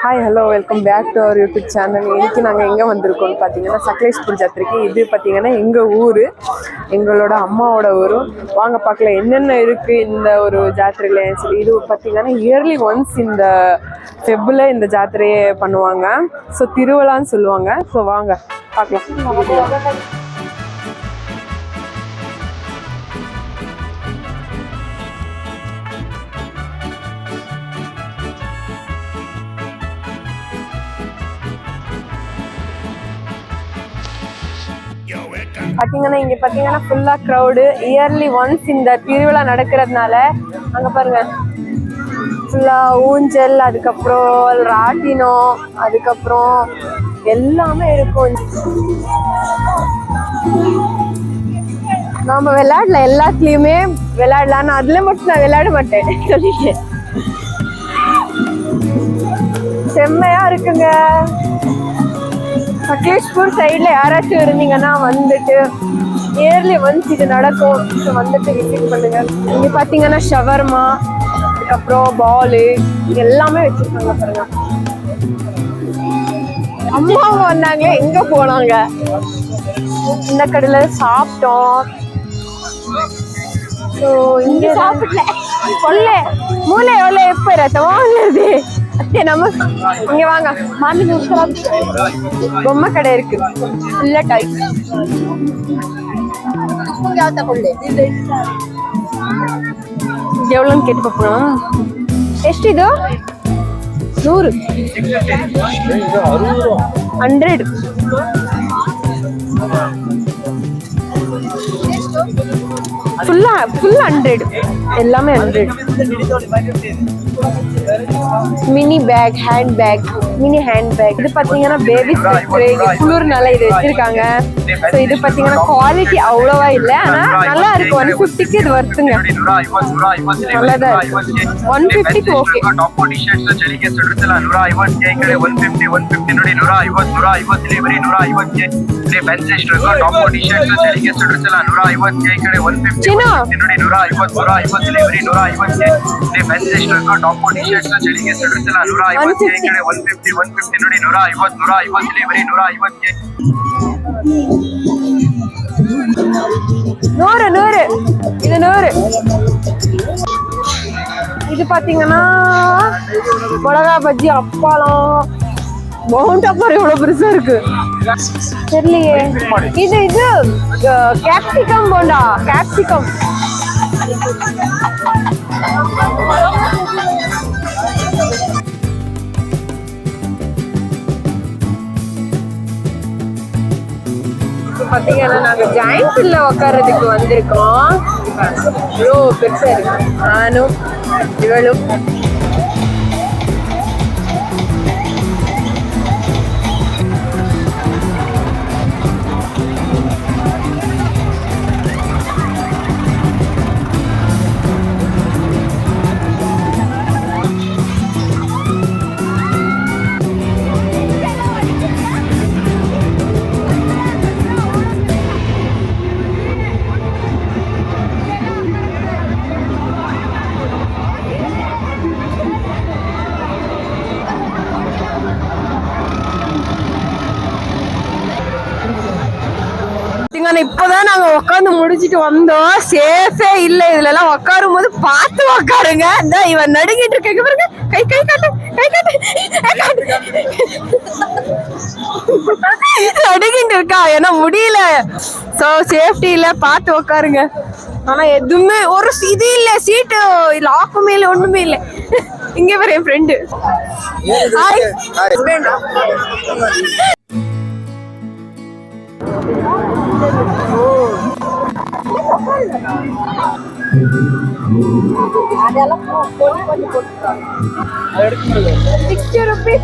Hi hello welcome back to our YouTube channel. இன்றைக்கி நாங்கள் எங்கே வந்திருக்கோம்னு பார்த்தீங்கன்னா சக்லேஷ்பூர் ஜாத்திரைக்கு. இது பார்த்தீங்கன்னா எங்கள் ஊர், எங்களோட அம்மாவோட ஊர். வாங்க பார்க்கலாம் என்னென்ன இருக்குது இந்த ஒரு ஜாத்திரையில் சொல்லி. இது பார்த்தீங்கன்னா இயர்லி ஒன்ஸ் இந்த ஃபெப்பில் இந்த ஜாத்திரையை பண்ணுவாங்க. ஸோ திருவிழான்னு சொல்லுவாங்க. ஸோ வாங்க பார்க்கலாம். பார்த்தீங்கன்னா இங்கே பார்த்தீங்கன்னா ஃபுல்லாக க்ரௌடு. இயர்லி ஒன்ஸ் இந்த திருவிழா நடக்கிறதுனால அங்கே பாருங்க ஃபுல்லாக ஊஞ்சல், அதுக்கப்புறம் ராட்டினம், அதுக்கப்புறம் எல்லாமே இருக்கும். நாம் விளையாடல, எல்லாத்துலேயுமே விளையாடலாம். நான் அதில் மட்டும் நான் விளையாட மாட்டேன் சொல்லிட்டேன். செம்மையாக இருக்குங்க. சக்லேஷ்பூர் சைடில் யாராச்சும் இருந்தீங்கன்னா வந்துட்டு இயர்லி ஒன்ஸ் இது நடக்கும். வந்துட்டு விசிட் பண்ணுங்க. இங்கே பார்த்தீங்கன்னா ஷவர்மா, அதுக்கப்புறம் பாலு எல்லாமே வச்சிருக்காங்க பாருங்க. அம்மாவும் வந்தாங்க, எங்க போனாங்க? இந்த கடையில் சாப்பிட்டோம். ஸோ இங்கே சாப்பிடல. மூளை எவ்வளோ எப்போ ரத்தம் வாங்குறது? நம்ம இங்க வாங்க, பொம்மை கடை இருக்கு. எவ்வளோன்னு கேட்டு பார்ப்போம். ಎಷ್ಟು ಇದು? 100 100 ஃபுல் 100 எல்லாமே 100. Mini bag, hand bag, mini hand bag. இது பார்த்தீங்கன்னா பேபி குளிர்னால இது வச்சிருக்காங்க. ஸோ இது பார்த்தீங்கன்னா குவாலிட்டி அவ்வளோவா இல்லை, ஆனால் நல்லா இருக்கு. 150க்கு இது வருதுங்க, நல்லதா இருக்கு. 150க்கு ஓகே. இது பாத்தீங்கன்னா மிளகா பஜ்ஜி, அப்பாலம், பவுண்டா பாரு எவ்வளவு பெருசா இருக்கு தெரியலையே. இது கேப்சிகம் போண்டா, கேப்சிகம். பார்த்தீங்கன்னா நாங்கள் ஜாயிண்ட் ஃபீல்ட்ல உட்கார்றதுக்கு வந்திருக்கோம். இவ்வளோ பெருசா இருக்கு. நானும் இவளும் இப்பதான் நாங்க உட்காந்து முடிச்சிட்டு வந்தோம். சேஃபே இல்ல, இதுல எல்லாம் உட்காரும் போது பார்த்து உட்காருங்க. இந்த இவன் நடுங்கிட்டு இருக்க பாருங்க. கை கை காட்டு, கை காட்டு, நடுங்கிட்டு இருக்கா, ஏன்னா முடியல. சோ சேஃப்டி இல்ல, பார்த்து உட்காருங்க. ஆனா எதுவுமே ஒரு இது இல்ல, சீட்டு லாக்குமே இல்ல, ஒண்ணுமே இல்ல. இங்க பாரு என் ஃப்ரெண்டு. அதெல்லாம் 60 rupees.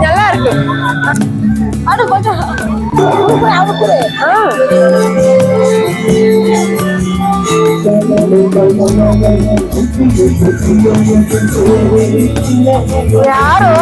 நல்லா இருக்கு. அது கொஞ்சம் யாரோ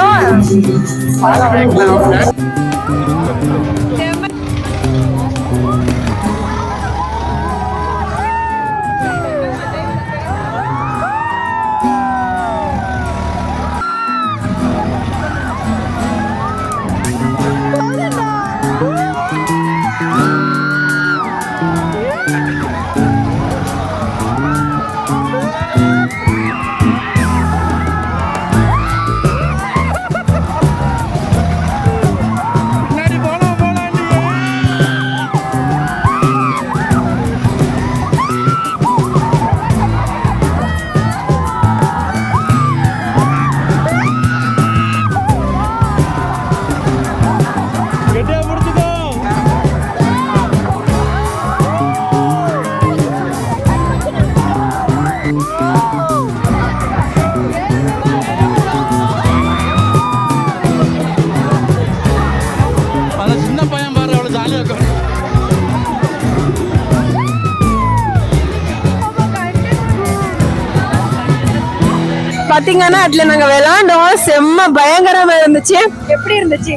பாத்தீங்கன்னா அதுல நாங்க விளையாண்டோம், செம்ம பயங்கரமா இருந்துச்சு. எப்படி இருந்துச்சு?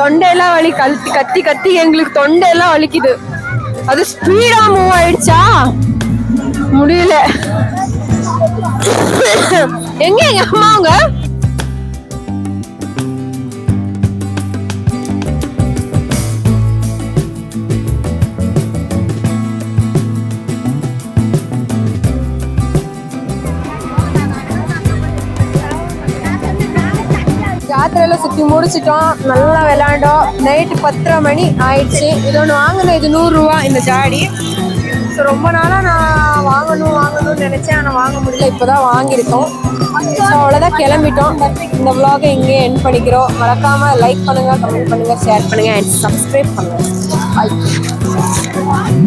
தொண்டையெல்லாம் வலி, கத்தி கத்தி கத்தி எங்களுக்கு தொண்டையெல்லாம் வலிக்குது. அது ஸ்பீடா மூவ் ஆயிடுச்சா, முடியல. எங்க எங்க அம்மாங்க ஜாத்திரையில சுத்தி முடிச்சிட்டோம், நல்லா விளையாண்டோம். நைட்டு 10:30 மணி ஆயிடுச்சு. இது ஒன்று வாங்கினேன், இது 100 ரூபா இந்த ஜாடி. ஸோ ரொம்ப நாளாக நான் வாங்கணும்னு நினச்சேன், ஆனால் வாங்க முடியல. இப்போ தான் வாங்கியிருக்கோம். ஸோ அவ்வளோதான், கிளம்பிட்டோம். இந்த vlog இங்கே எண்ட் பண்ணிக்கிறோம். மறக்காமல் லைக் பண்ணுங்கள், கமெண்ட் பண்ணுங்கள், ஷேர் பண்ணுங்கள் அண்ட் சப்ஸ்கிரைப் பண்ணுங்கள். பாய்.